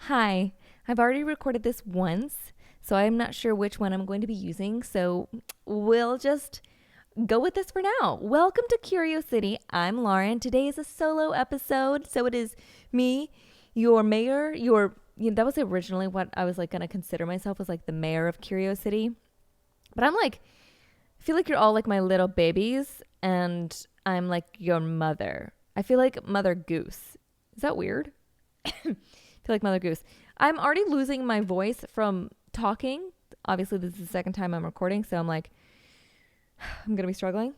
Hi, I've already recorded this once, so I'm not sure which one I'm going to be using, so we'll just go with this for now. Welcome to Curiosity. I'm Lauren. Today is a solo episode, so it is me, your mayor, that was originally what I was going to consider myself as the mayor of Curiosity. But I feel like you're all like my little babies, and I'm like your mother. I feel like Mother Goose. Is that weird? Feel like Mother Goose. I'm already losing my voice from talking. Obviously, this is the second time I'm recording, so I'm like, I'm going to be struggling.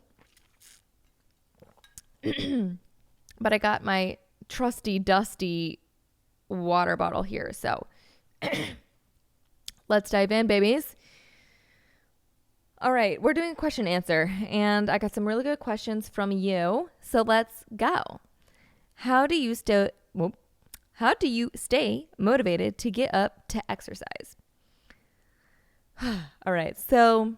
But I got my trusty, dusty water bottle here, so let's dive in, babies. All right, we're doing a question answer, and I got some really good questions from you, so let's go. How do you stay motivated to get up to exercise? All right. So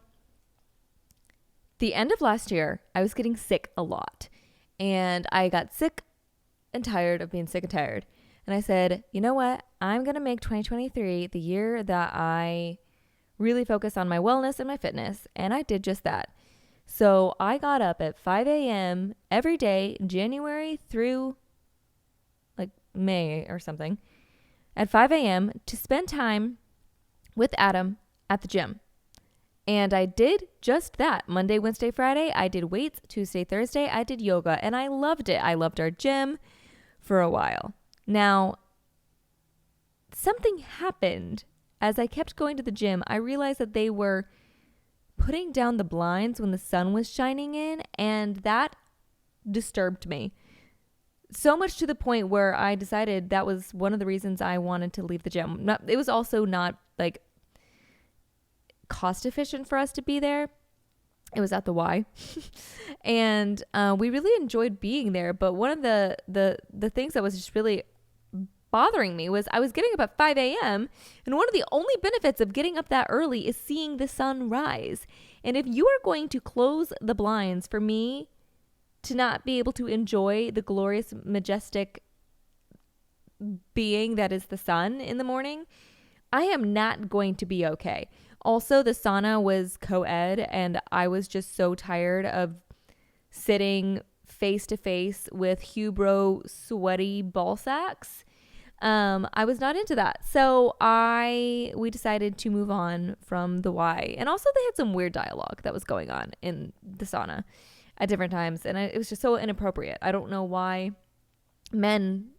the end of last year, I was getting sick a lot, and I got sick and tired of being sick and tired. And I said, you know what? I'm going to make 2023 the year that I really focus on my wellness and my fitness. And I did just that. So I got up at 5 a.m. every day, January through May or something, at 5 a.m. to spend time with Adam at the gym. And I did just that. Monday, Wednesday, Friday, I did weights. Tuesday, Thursday, I did yoga, and I loved it. I loved our gym for a while. Now, something happened as I kept going to the gym. I realized that they were putting down the blinds when the sun was shining in, and that disturbed me. So much to the point where I decided that was one of the reasons I wanted to leave the gym. It was also not cost efficient for us to be there. It was at the Y. And we really enjoyed being there. But one of the things that was just really bothering me was I was getting up at 5 a.m. And one of the only benefits of getting up that early is seeing the sun rise. And if you are going to close the blinds for me to not be able to enjoy the glorious, majestic being that is the sun in the morning, I am not going to be okay. Also, the sauna was co-ed, and I was just so tired of sitting face to face with hubro sweaty ball sacks. I was not into that. So we decided to move on from the Y. And also they had some weird dialogue that was going on in the sauna at different times, and it was just so inappropriate. I don't know why men,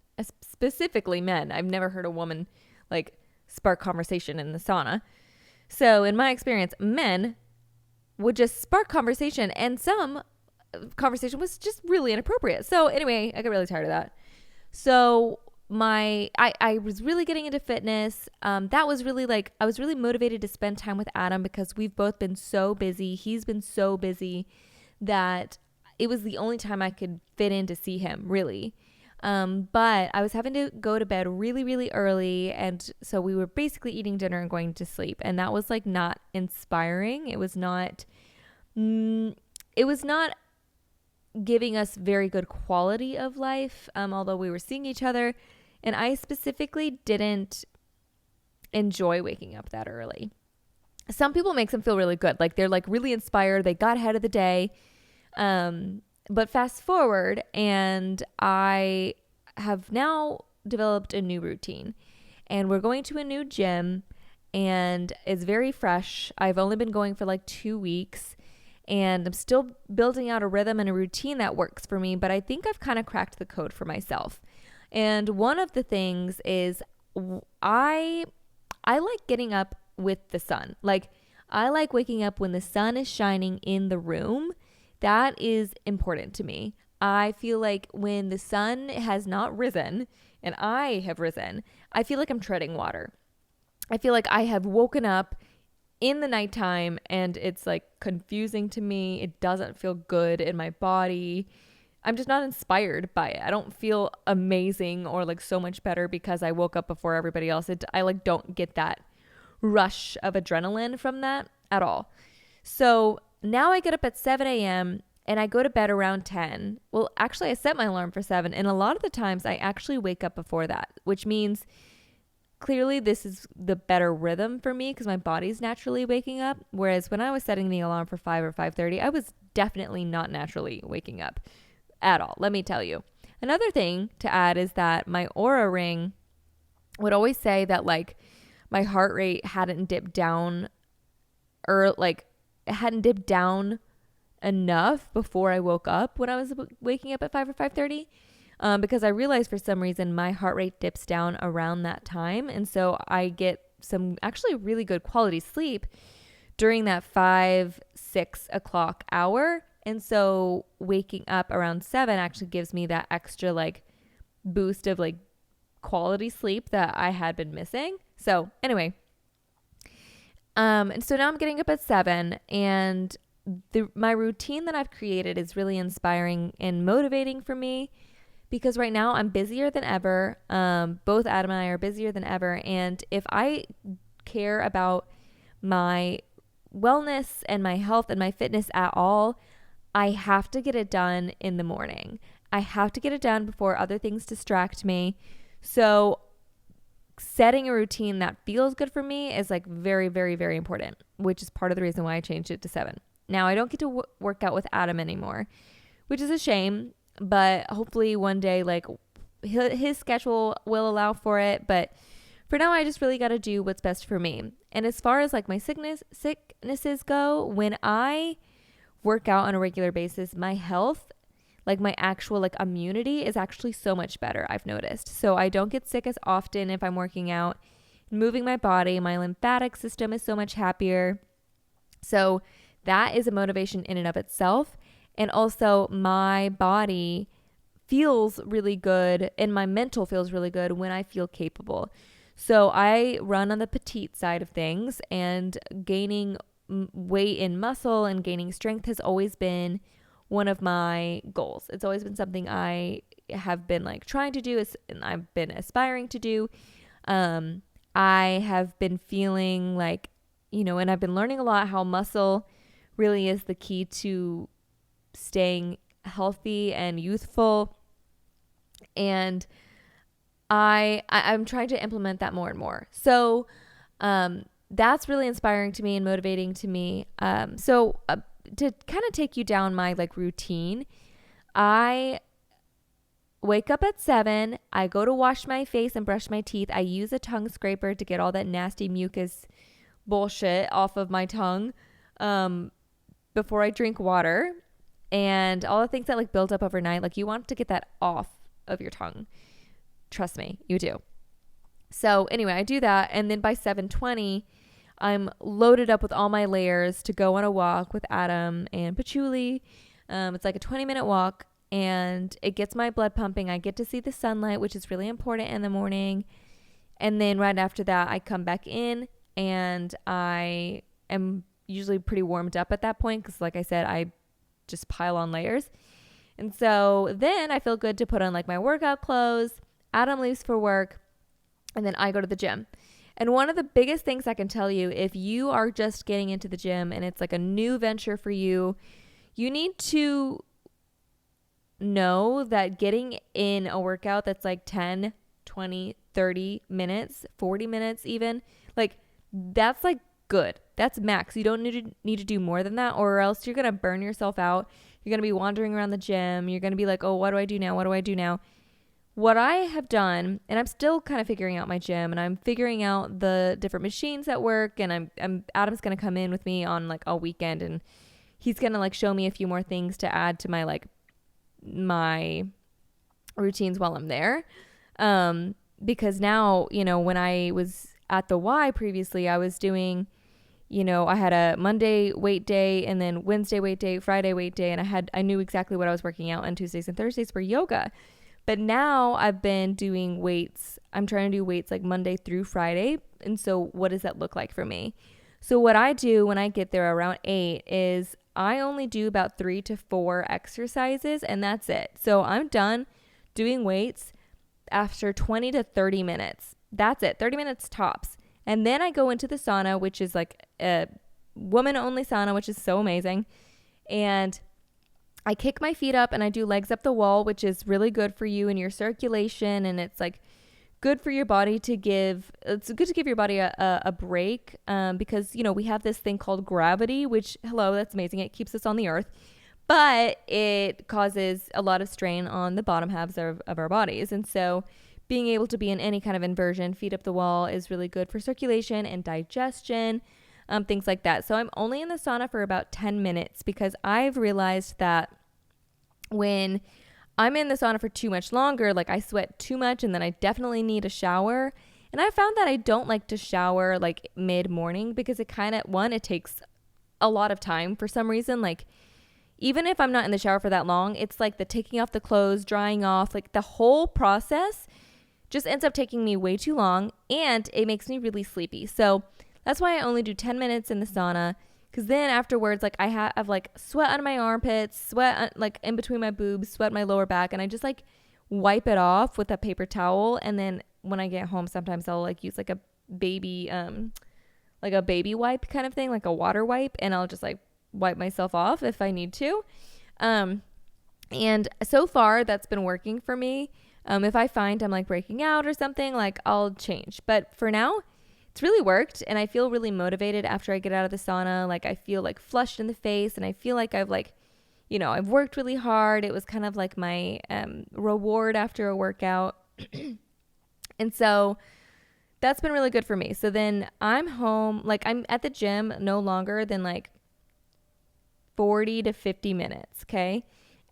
specifically men, I've never heard a woman spark conversation in the sauna. So in my experience, men would just spark conversation, and some conversation was just really inappropriate. So anyway, I got really tired of that. So I was really getting into fitness. That was really I was really motivated to spend time with Adam because we've both been so busy. He's been so busy that it was the only time I could fit in to see him, really. But I was having to go to bed really, really early, and so we were basically eating dinner and going to sleep, and that was not inspiring. It was not giving us very good quality of life, although we were seeing each other, and I specifically didn't enjoy waking up that early. Some people makes them feel really good. They're really inspired. They got ahead of the day. But fast forward, and I have now developed a new routine, and we're going to a new gym, and it's very fresh. I've only been going for 2 weeks, and I'm still building out a rhythm and a routine that works for me, but I think I've kind of cracked the code for myself. And one of the things is I like getting up with the sun. I like waking up when the sun is shining in the room. That is important to me. I feel like when the sun has not risen and I have risen, I feel like I'm treading water. I feel like I have woken up in the nighttime and it's confusing to me. It doesn't feel good in my body. I'm just not inspired by it. I don't feel amazing or so much better because I woke up before everybody else. I don't get that rush of adrenaline from that at all. So now I get up at 7 a.m. and I go to bed around 10. Well, actually, I set my alarm for 7, and a lot of the times I actually wake up before that, which means clearly this is the better rhythm for me because my body's naturally waking up. Whereas when I was setting the alarm for 5 or 5:30, I was definitely not naturally waking up at all. Let me tell you. Another thing to add is that my Aura Ring would always say that like my heart rate hadn't dipped down, or like it hadn't dipped down enough before I woke up when I was waking up at 5 or 5:30. Because I realized for some reason my heart rate dips down around that time. And so I get some actually really good quality sleep during that 5-6 o'clock hour. And so waking up around 7 actually gives me that extra like boost of like quality sleep that I had been missing. So anyway, and so now I'm getting up at 7, and my routine that I've created is really inspiring and motivating for me. Because right now I'm busier than ever. Both Adam and I are busier than ever. And if I care about my wellness and my health and my fitness at all, I have to get it done in the morning. I have to get it done before other things distract me. So setting a routine that feels good for me is like very, very, very important, which is part of the reason why I changed it to 7. Now I don't get to work out with Adam anymore, which is a shame. But hopefully one day, like his schedule will allow for it. But for now, I just really got to do what's best for me. And as far as like my sicknesses go, when I work out on a regular basis, my health, like my actual like immunity is actually so much better, I've noticed. So I don't get sick as often if I'm working out, moving my body. My lymphatic system is so much happier. So that is a motivation in and of itself. And also my body feels really good and my mental feels really good when I feel capable. So I run on the petite side of things, and gaining weight in muscle and gaining strength has always been one of my goals. It's always been something I have been like trying to do, and I've been aspiring to do. I have been feeling like, and I've been learning a lot how muscle really is the key to staying healthy and youthful, and I'm trying to implement that more and more. So that's really inspiring to me and motivating to me. So to kind of take you down my like routine, I wake up at 7. I go to wash my face and brush my teeth. I use a tongue scraper to get all that nasty mucus bullshit off of my tongue before I drink water. And all the things that like build up overnight, like you want to get that off of your tongue. Trust me, you do. So anyway, I do that. And then by 7:20, I'm loaded up with all my layers to go on a walk with Adam and Patchouli. It's like a 20-minute walk, and it gets my blood pumping. I get to see the sunlight, which is really important in the morning. And then right after that, I come back in, and I am usually pretty warmed up at that point because, like I said, I just pile on layers. And so then I feel good to put on like my workout clothes. Adam leaves for work, and then I go to the gym. And one of the biggest things I can tell you, if you are just getting into the gym and it's like a new venture for you, you need to know that getting in a workout that's like 10, 20, 30 minutes, 40 minutes even, like that's like good. That's max. You don't need to do more than that, or else you're going to burn yourself out. You're going to be wandering around the gym. You're going to be like, oh, what do I do now? What do I do now? What I have done, and I'm still kind of figuring out my gym, and I'm figuring out the different machines that work, and Adam's going to come in with me on like a weekend, and he's going to like show me a few more things to add to my like my routines while I'm there. Because now, when I was at the Y previously, I was doing, I had a Monday weight day, and then Wednesday weight day, Friday weight day, and I knew exactly what I was working out, and Tuesdays and Thursdays for yoga. But now I've been doing weights. I'm trying to do weights like Monday through Friday. And so what does that look like for me? So what I do when I get there around 8 is I only do about 3 to 4 exercises, and that's it. So I'm done doing weights after 20 to 30 minutes. That's it. 30 minutes tops. And then I go into the sauna, which is like a woman-only sauna, which is so amazing. And I kick my feet up and I do legs up the wall, which is really good for you and your circulation. And it's like good for your body to give, it's good to give your body a break, because, you know, we have this thing called gravity, which, hello, that's amazing. It keeps us on the earth, but it causes a lot of strain on the bottom halves of our bodies. And so being able to be in any kind of inversion, feet up the wall, is really good for circulation and digestion, things like that. So I'm only in the sauna for about 10 minutes because I've realized that when I'm in the sauna for too much longer, like I sweat too much and then I definitely need a shower. And I found that I don't like to shower like mid-morning because it kind of, one, it takes a lot of time for some reason. Like even if I'm not in the shower for that long, it's like the taking off the clothes, drying off, like the whole process just ends up taking me way too long, and it makes me really sleepy. So that's why I only do 10 minutes in the sauna, because then afterwards, like I have like sweat on my armpits, sweat like in between my boobs, sweat my lower back, and I just like wipe it off with a paper towel. And then when I get home, sometimes I'll like use like a baby wipe kind of thing, like a water wipe, and I'll just like wipe myself off if I need to. And so far that's been working for me. If I find I'm like breaking out or something, like I'll change. But for now, it's really worked, and I feel really motivated after I get out of the sauna. Like I feel like flushed in the face, and I feel like I've like, you know, I've worked really hard. It was kind of like my reward after a workout. And so that's been really good for me. So then I'm home, like I'm at the gym no longer than like 40 to 50 minutes. Okay.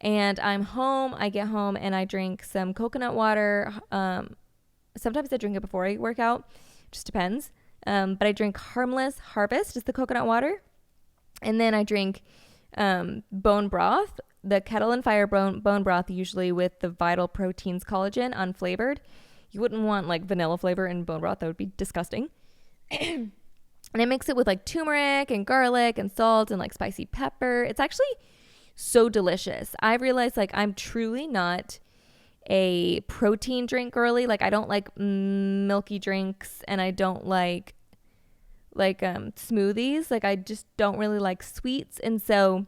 And I'm home, I get home and I drink some coconut water. Sometimes I drink it before I work out, just depends. But I drink Harmless Harvest, is the coconut water. And then I drink bone broth, the Kettle and Fire bone broth, usually with the Vital Proteins collagen unflavored. You wouldn't want like vanilla flavor in bone broth, that would be disgusting. And I mix it with like turmeric and garlic and salt and like spicy pepper. It's actually so delicious. I realized like I'm truly not a protein drink girly. Like I don't like milky drinks, and I don't like smoothies. Like I just don't really like sweets, and so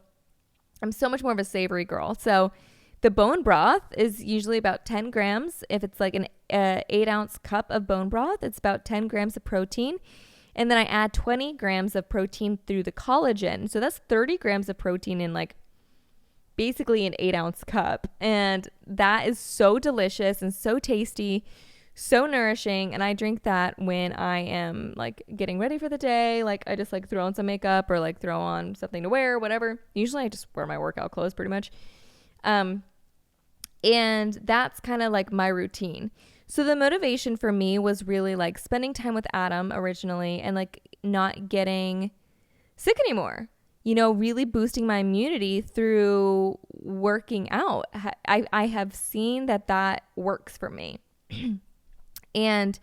I'm so much more of a savory girl. So the bone broth is usually about 10 grams. If it's like an 8-ounce cup of bone broth, it's about 10 grams of protein. And then I add 20 grams of protein through the collagen. So that's 30 grams of protein in like basically an 8-ounce cup. And that is so delicious and so tasty, so nourishing. And I drink that when I am like getting ready for the day. Like I just like throw on some makeup or like throw on something to wear, whatever. Usually I just wear my workout clothes pretty much. And that's kind of like my routine. So the motivation for me was really like spending time with Adam originally, and like not getting sick anymore. You know, really boosting my immunity through working out. I have seen that works for me. And,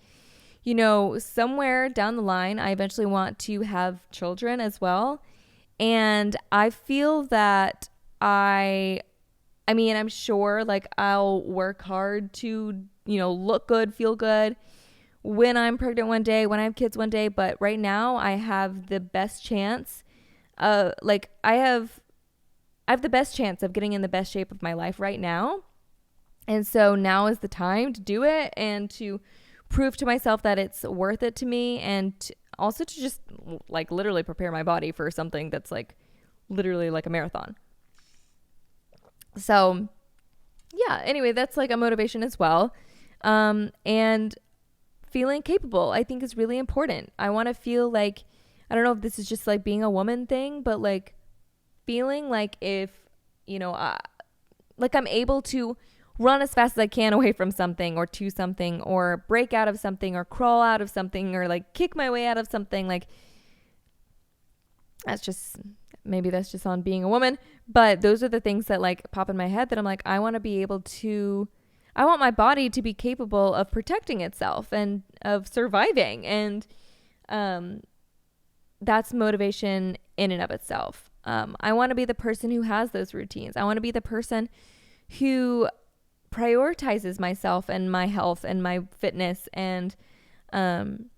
you know, somewhere down the line, I eventually want to have children as well. And I feel that I'm sure like I'll work hard to, you know, look good, feel good when I'm pregnant one day, when I have kids one day. But right now I have the best chance. I have the best chance of getting in the best shape of my life right now. And so now is the time to do it and to prove to myself that it's worth it to me, and also to just like literally prepare my body for something that's like literally like a marathon. So yeah, anyway, that's like a motivation as well. And feeling capable, I think, is really important. I want to feel like, I don't know if this is just like being a woman thing, but like feeling like if, you know, like I'm able to run as fast as I can away from something or to something, or break out of something, or crawl out of something, or like kick my way out of something. Like maybe that's just on being a woman, but those are the things that like pop in my head that I'm like, I want my body to be capable of protecting itself and of surviving. And, that's motivation in and of itself. I want to be the person who has those routines. I want to be the person who prioritizes myself and my health and my fitness. And I've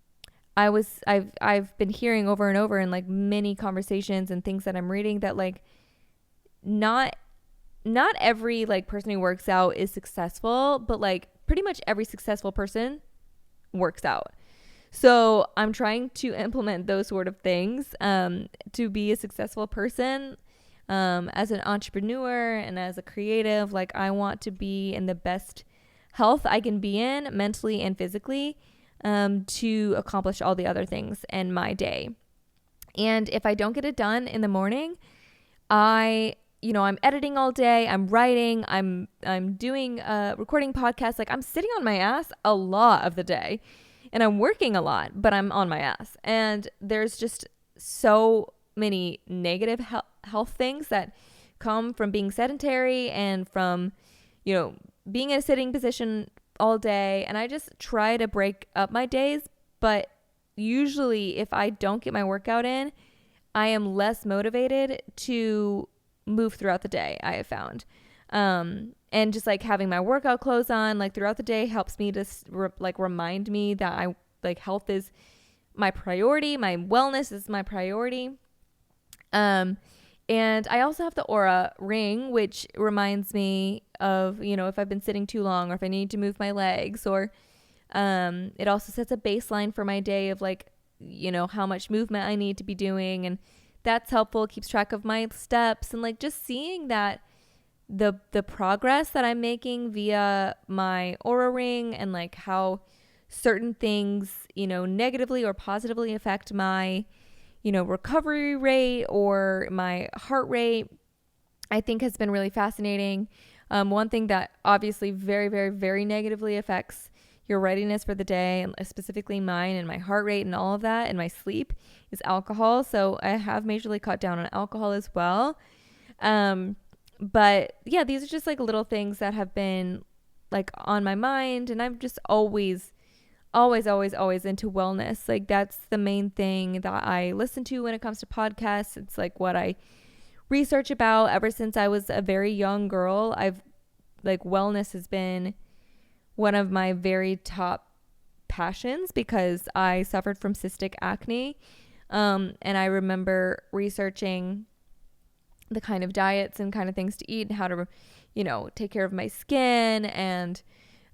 been hearing over and over in like many conversations and things that I'm reading that like not every like person who works out is successful, but like pretty much every successful person works out. So I'm trying to implement those sort of things to be a successful person. As an entrepreneur and as a creative, like I want to be in the best health I can be in mentally and physically to accomplish all the other things in my day. And if I don't get it done in the morning, I'm editing all day, I'm writing, I'm doing recording podcasts. Like I'm sitting on my ass a lot of the day and I'm working a lot, but I'm on my ass. And there's just so many negative health things that come from being sedentary and from, being in a sitting position all day. And I just try to break up my days. But usually if I don't get my workout in, I am less motivated to move throughout the day, I have found. And just like having my workout clothes on like throughout the day helps me to remind me that health is my priority. My wellness is my priority. And I also have the Aura ring, which reminds me of, if I've been sitting too long or if I need to move my legs, or it also sets a baseline for my day of how much movement I need to be doing. And that's helpful. It keeps track of my steps and just seeing that the progress that I'm making via my Aura ring and how certain things, negatively or positively affect my, recovery rate or my heart rate, I think has been really fascinating. One thing that obviously very, very, very negatively affects your readiness for the day, and specifically mine and my heart rate and all of that and my sleep, is alcohol. So I have majorly cut down on alcohol as well. But yeah, these are just little things that have been on my mind, and I'm just always into wellness. That's the main thing that I listen to when it comes to podcasts. It's what I research about ever since I was a very young girl. Wellness has been one of my very top passions because I suffered from cystic acne. And I remember researching the kind of diets and kind of things to eat and how to, take care of my skin. And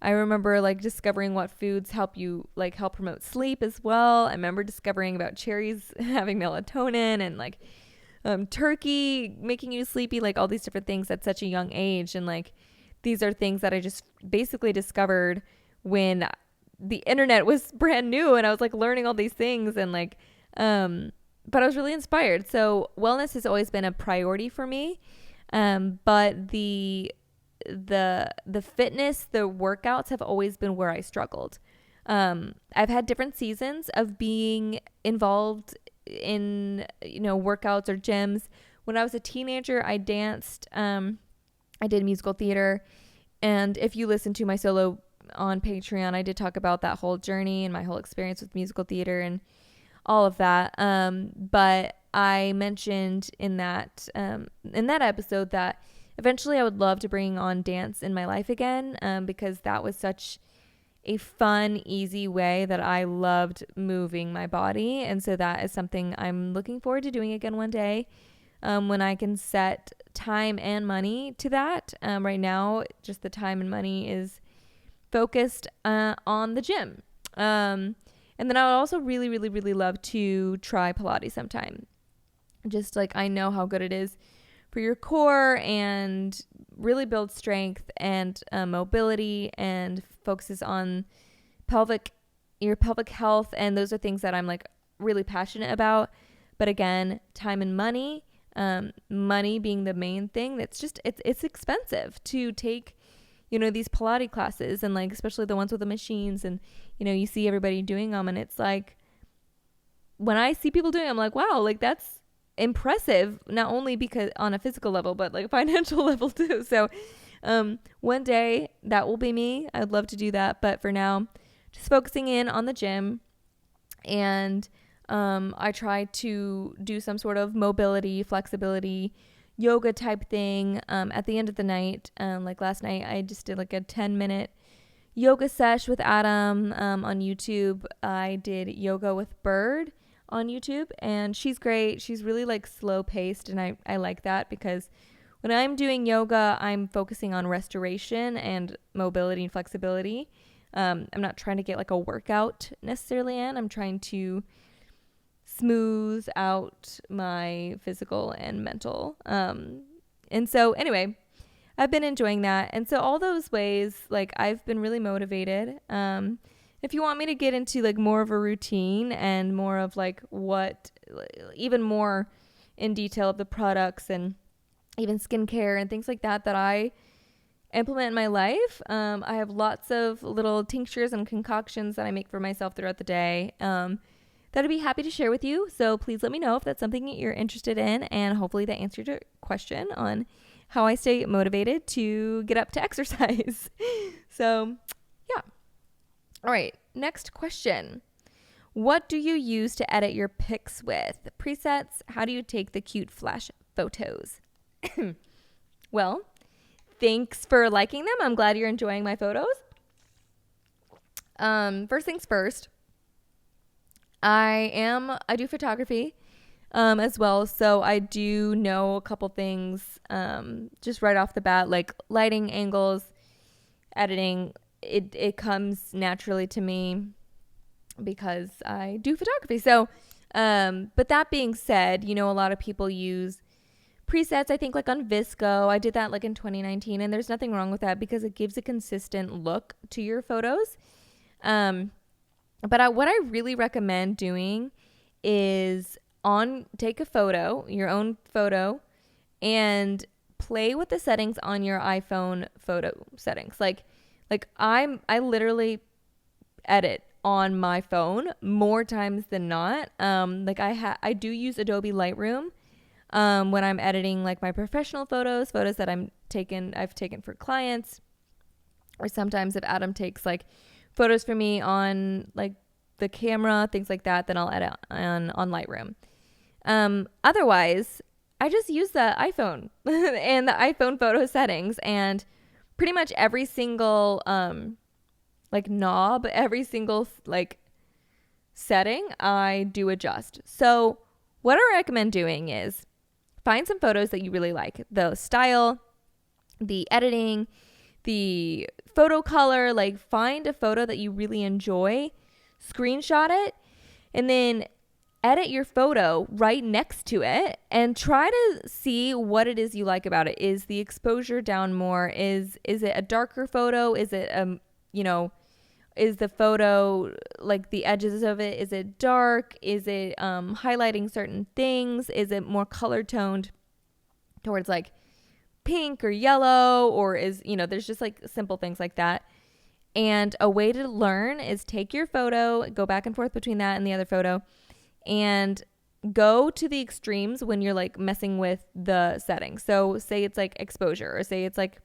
I remember discovering what foods help promote sleep as well. I remember discovering about cherries having melatonin and turkey making you sleepy, all these different things at such a young age. And these are things that I just basically discovered when the internet was brand new and I was learning all these things and but I was really inspired. So wellness has always been a priority for me. But the fitness, the workouts have always been where I struggled. I've had different seasons of being involved in, workouts or gyms. When I was a teenager, I danced, I did musical theater. And if you listen to my solo on Patreon, I did talk about that whole journey and my whole experience with musical theater and all of that. But I mentioned in that episode that eventually I would love to bring on dance in my life again, because that was such a fun, easy way that I loved moving my body. And so that is something I'm looking forward to doing again one day, when I can set time and money to that. Right now, just the time and money is focused on the gym. And then I would also really, really, really love to try Pilates sometime. Just I know how good it is for your core and really builds strength and mobility and focuses on your pelvic health. And those are things that I'm really passionate about. But again, time and money, money being the main thing. It's expensive to take, these Pilates classes and especially the ones with the machines, and, you see everybody doing them. And it's when I see people doing, I'm wow, that's impressive, not only because on a physical level, but financial level too. So, one day that will be me. I'd love to do that. But for now, just focusing in on the gym. And, I try to do some sort of mobility, flexibility, yoga type thing, at the end of the night. Last night, I just did a 10-minute yoga sesh with Adam, on YouTube. I did yoga with Bird on YouTube, and she's great. She's really slow paced, and I like that because when I'm doing yoga, I'm focusing on restoration and mobility and flexibility. I'm not trying to get like a workout necessarily in. I'm trying to smooth out my physical and mental. And so anyway, I've been enjoying that. And so all those ways, like I've been really motivated. If you want me to get into like more of a routine and more of like what, even more in detail of the products and even skincare and things like that I implement in my life, I have lots of little tinctures and concoctions that I make for myself throughout the day. That I'd be happy to share with you. So please let me know if that's something that you're interested in, and hopefully that answered your question on how I stay motivated to get up to exercise. So yeah. All right. Next question. What do you use to edit your pics with? Presets? How do you take the cute flash photos? Well, thanks for liking them. I'm glad you're enjoying my photos. First things first, I do photography as well, so I do know a couple things just right off the bat, like lighting, angles, editing. It comes naturally to me because I do photography. So, but that being said, a lot of people use presets, I think, like on Visco. I did that like in 2019, and there's nothing wrong with that because it gives a consistent look to your photos. But what I really recommend doing is take a photo, your own photo, and play with the settings on your iPhone photo settings. Like I literally edit on my phone more times than not. I do use Adobe Lightroom when I'm editing like my professional photos that I've taken for clients, or sometimes if Adam takes like photos for me on like the camera, things like that, then I'll edit on Lightroom. Otherwise, I just use the iPhone and the iPhone photo settings, and pretty much every single like knob, every single like setting I do adjust. So what I recommend doing is find some photos that you really like, the style, the editing, the photo color. Like find a photo that you really enjoy, screenshot it, and then edit your photo right next to it and try to see what it is you like about it. Is the exposure down more? Is it a darker photo? Is it is the photo, like the edges of it, is it dark? Is it highlighting certain things? Is it more color toned towards like pink or yellow? Or there's just like simple things like that. And a way to learn is take your photo, go back and forth between that and the other photo, and go to the extremes when you're like messing with the settings. So say it's like exposure, or say it's like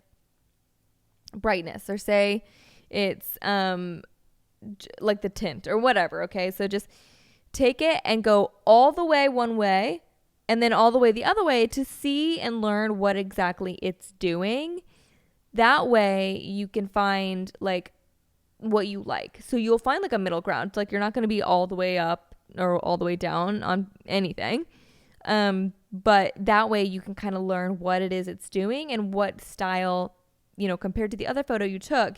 brightness, or say it's like the tint or whatever. Okay. So just take it and go all the way one way and then all the way the other way to see and learn what exactly it's doing. That way you can find like what you like. So you'll find like a middle ground. Like you're not going to be all the way up or all the way down on anything. But that way you can kind of learn what it is it's doing and what style, compared to the other photo you took,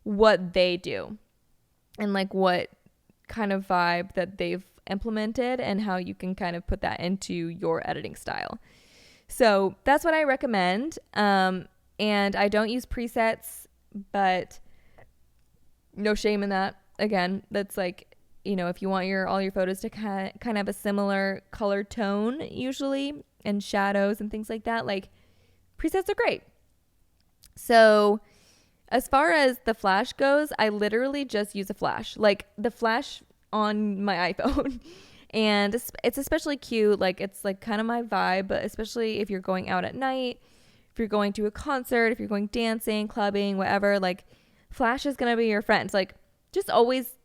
what they do and like what kind of vibe that they've implemented and how you can kind of put that into your editing style. So that's what I recommend. And I don't use presets, but no shame in that. Again, that's like, if you want all your photos to kind of have a similar color tone usually, and shadows and things like that, like presets are great. So as far as the flash goes, I literally just use a flash, like the flash on my iPhone. And it's especially cute. Like it's like kind of my vibe, but especially if you're going out at night, if you're going to a concert, if you're going dancing, clubbing, whatever, like flash is going to be your friend. Like just always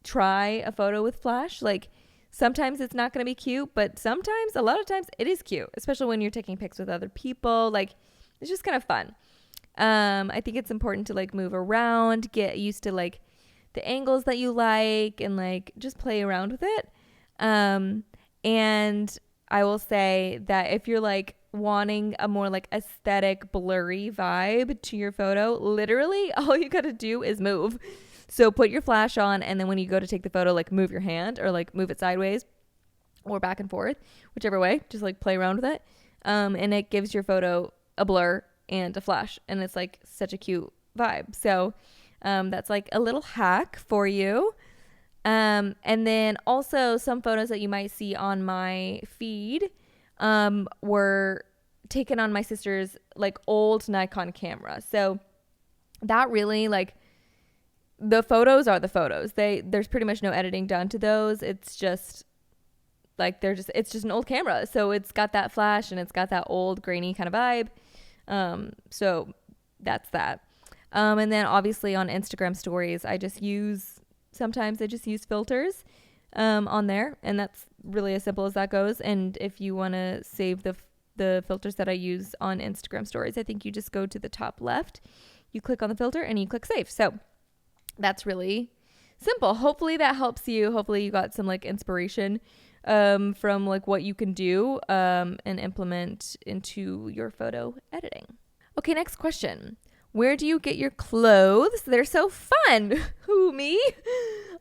try a photo with flash. Like sometimes it's not going to be cute, but sometimes, a lot of times it is cute, especially when you're taking pics with other people. Like it's just kind of fun. I think it's important to like move around, get used to like the angles that you like, and like just play around with it. And I will say that if you're like wanting a more like aesthetic blurry vibe to your photo, literally all you got to do is move. So put your flash on, and then when you go to take the photo, like move your hand or like move it sideways or back and forth, whichever way, just like play around with it. And it gives your photo a blur and a flash, and it's like such a cute vibe. So that's like a little hack for you. And then also some photos that you might see on my feed were taken on my sister's like old Nikon camera. So that really, like, the photos are the photos. There's pretty much no editing done to those. It's just like it's just an old camera. So it's got that flash and it's got that old grainy kind of vibe. So that's that. And then obviously on Instagram stories, sometimes I just use filters on there, and that's really as simple as that goes. And if you want to save the filters that I use on Instagram stories, I think you just go to the top left, you click on the filter, and you click save. So that's really simple. Hopefully that helps you. Hopefully you got some like inspiration from like what you can do and implement into your photo editing. Okay, next question. Where do you get your clothes? They're so fun. Who, me?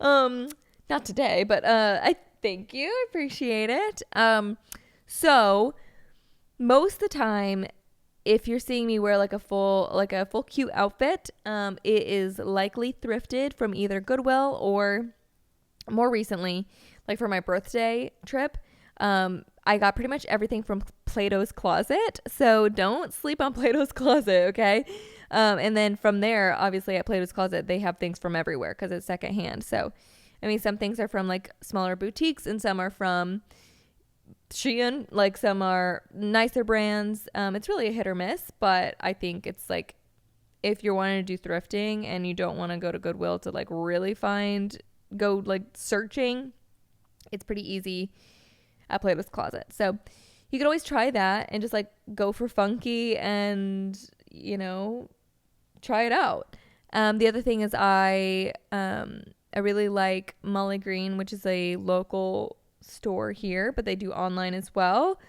Not today, but I thank you. I appreciate it. So most of the time, if you're seeing me wear like a full cute outfit, it is likely thrifted from either Goodwill or, more recently, like for my birthday trip, I got pretty much everything from Plato's Closet. So don't sleep on Plato's Closet, okay? And then from there, obviously at Plato's Closet, they have things from everywhere because it's secondhand. So, I mean, some things are from like smaller boutiques and some are from Shein, like some are nicer brands. It's really a hit or miss, but I think it's like, if you're wanting to do thrifting and you don't want to go to Goodwill to like really go like searching, it's pretty easy at Plato's Closet. So you could always try that and just like go for funky and, you know, try it out. The other thing is I really like Molly Green, which is a local store here, but they do online as well.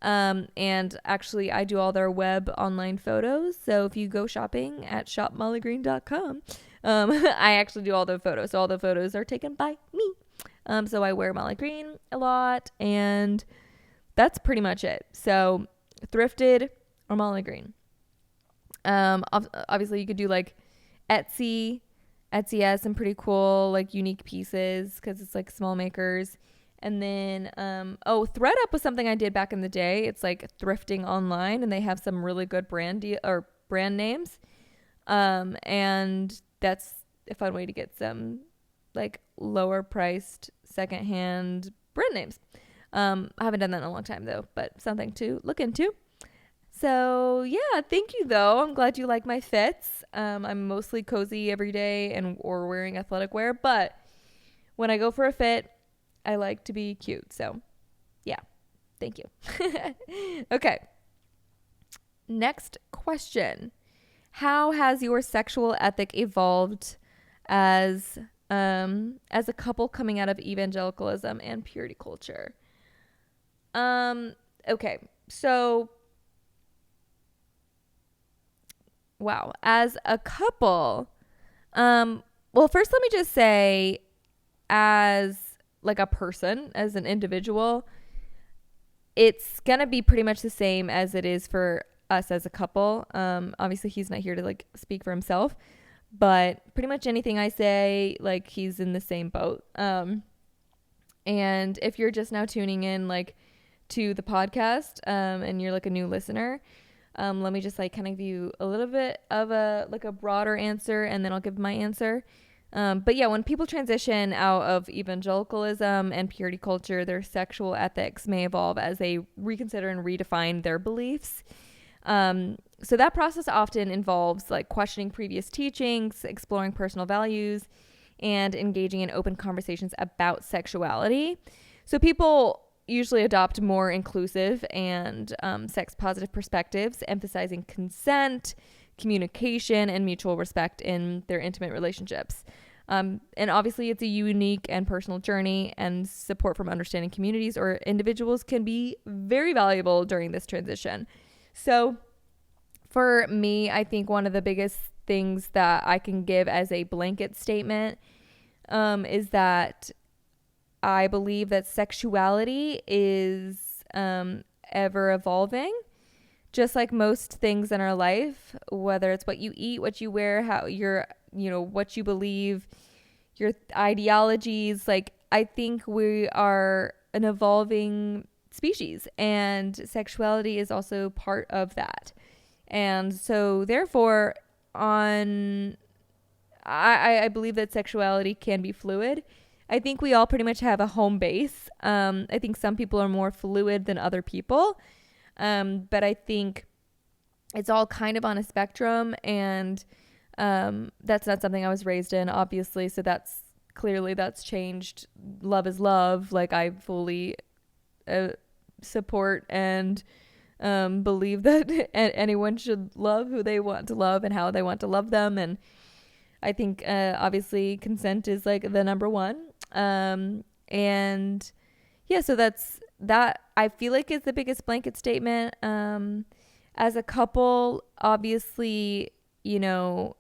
And actually I do all their web online photos. So if you go shopping at shopmollygreen.com, I actually do all the photos. So all the photos are taken by me. So I wear Molly Green a lot, and that's pretty much it. So thrifted or Molly Green. Obviously you could do like Etsy. Etsy has some pretty cool, like, unique pieces because it's like small makers. And then, ThredUp was something I did back in the day. It's like thrifting online, and they have some really good brand names. And that's a fun way to get some like lower priced secondhand brand names. I haven't done that in a long time though, but something to look into. So yeah, thank you though. I'm glad you like my fits. I'm mostly cozy every day or wearing athletic wear, but when I go for a fit, I like to be cute. So yeah, thank you. Okay. Next question. How has your sexual ethic evolved as a couple coming out of evangelicalism and purity culture? Okay. So, wow. As a couple, well, first let me just say, as like a person, as an individual, it's gonna be pretty much the same as it is for us as a couple. Obviously he's not here to like speak for himself, but pretty much anything I say, like, he's in the same boat. And if you're just now tuning in like to the podcast, and you're like a new listener, let me just like kind of give you a little bit of a broader answer, and then I'll give my answer. But yeah, when people transition out of evangelicalism and purity culture, their sexual ethics may evolve as they reconsider and redefine their beliefs. So that process often involves like questioning previous teachings, exploring personal values, and engaging in open conversations about sexuality. So people usually adopt more inclusive and sex positive perspectives, emphasizing consent, communication, and mutual respect in their intimate relationships. And obviously it's a unique and personal journey, and support from understanding communities or individuals can be very valuable during this transition. So for me, I think one of the biggest things that I can give as a blanket statement is that I believe that sexuality is ever evolving, just like most things in our life, whether it's what you eat, what you wear, how you're, what you believe, your ideologies. Like, I think we are an evolving species, and sexuality is also part of that. And so therefore, I believe that sexuality can be fluid. I think we all pretty much have a home base. I think some people are more fluid than other people. But I think it's all kind of on a spectrum, and that's not something I was raised in, obviously. So that's changed. Love is love. Like, I fully support and believe that anyone should love who they want to love and how they want to love them. And I think obviously consent is like the number one. And yeah, so that I feel like is the biggest blanket statement. As a couple, obviously, well,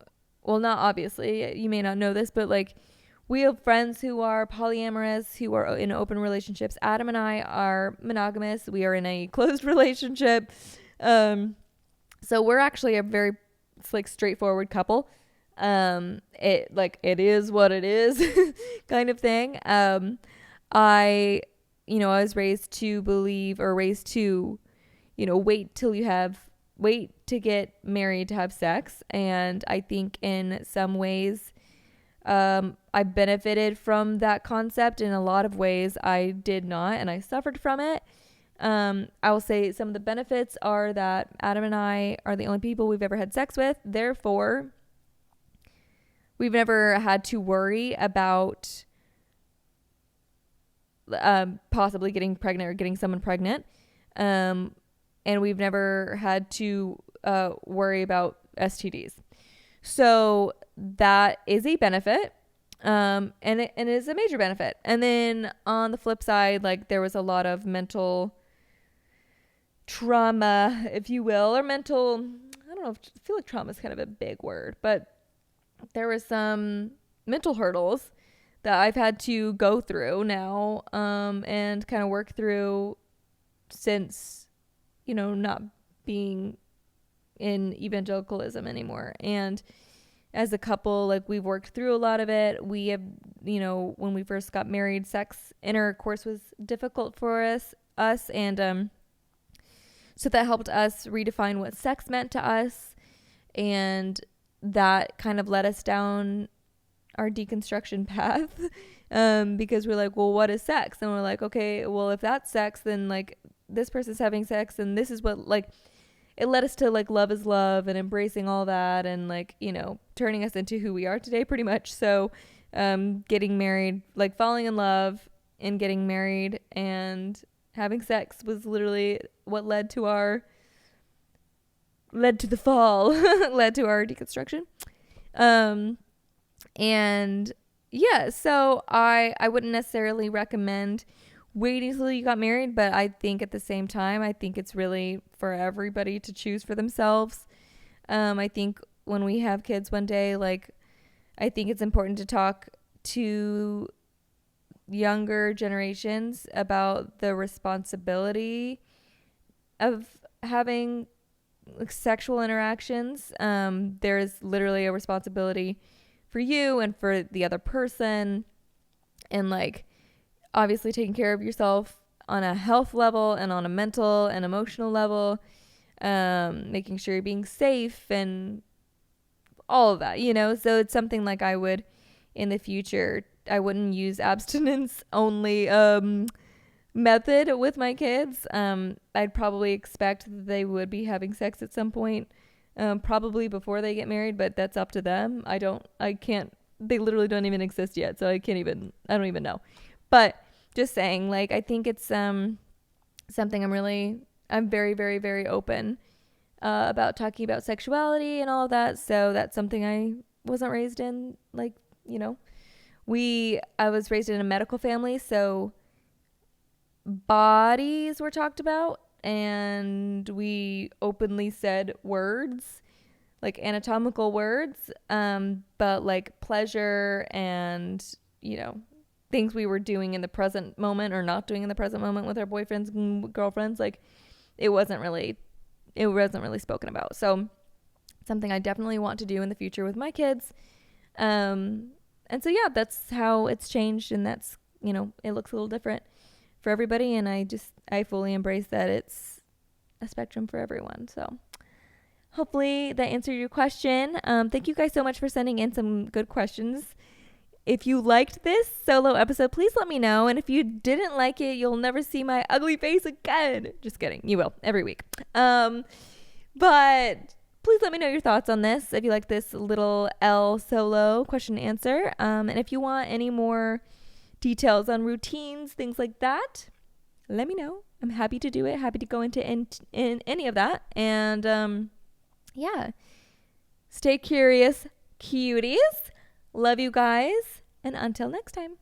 not obviously, you may not know this, but like, we have friends who are polyamorous, who are in open relationships. Adam and I are monogamous. We are in a closed relationship. So we're actually a very straightforward couple. It is what it is kind of thing. I was raised to believe, or raised to, wait to get married to have sex. And I think in some ways, I benefited from that concept. In a lot of ways, I did not, and I suffered from it. I will say some of the benefits are that Adam and I are the only people we've ever had sex with. Therefore, we've never had to worry about possibly getting pregnant or getting someone pregnant. And we've never had to worry about STDs. So that is a benefit. And it is a major benefit. And then on the flip side, like, there was a lot of mental trauma, if you will, or mental, I don't know, I feel like trauma is kind of a big word, but there were some mental hurdles that I've had to go through now, and kind of work through since, not being in evangelicalism anymore. And as a couple, like, we've worked through a lot of it. We have, when we first got married, intercourse was difficult for us. And, so that helped us redefine what sex meant to us. And that kind of led us down our deconstruction path. Because we're like, well, what is sex? And we're like, okay, well, if that's sex, then like, this person's having sex, and this is what, like, it led us to like love is love and embracing all that, and like, turning us into who we are today pretty much. So getting married, like falling in love and getting married and having sex was literally what led to the fall, led to our deconstruction. And yeah, so I wouldn't necessarily recommend waiting until you got married, but I think at the same time, I think it's really for everybody to choose for themselves. I think when we have kids one day, like, I think it's important to talk to younger generations about the responsibility of having sexual interactions. There is literally a responsibility for you and for the other person, and like, obviously taking care of yourself on a health level and on a mental and emotional level, making sure you're being safe and all of that, so it's something like I would in the future, I wouldn't use abstinence only method with my kids. I'd probably expect that they would be having sex at some point, probably before they get married, but that's up to them. They literally don't even exist yet, so I don't even know. But just saying, like, I think it's something I'm very, very, very open about talking about sexuality and all of that. So that's something I wasn't raised in. Like, I was raised in a medical family, so bodies were talked about, and we openly said words like anatomical words, but like pleasure and, things we were doing in the present moment or not doing in the present moment with our boyfriends and girlfriends, like it wasn't really spoken about. So something I definitely want to do in the future with my kids. And so, yeah, that's how it's changed. And that's, it looks a little different for everybody. And I fully embrace that it's a spectrum for everyone. So hopefully that answered your question. Thank you guys so much for sending in some good questions. If you liked this solo episode, please let me know. And if you didn't like it, you'll never see my ugly face again. Just kidding. You will every week. But please let me know your thoughts on this. If you like this little L solo question and answer. And if you want any more details on routines, things like that, let me know. I'm happy to do it. Happy to go into in any of that. And yeah, stay curious, cuties. Love you guys, and until next time.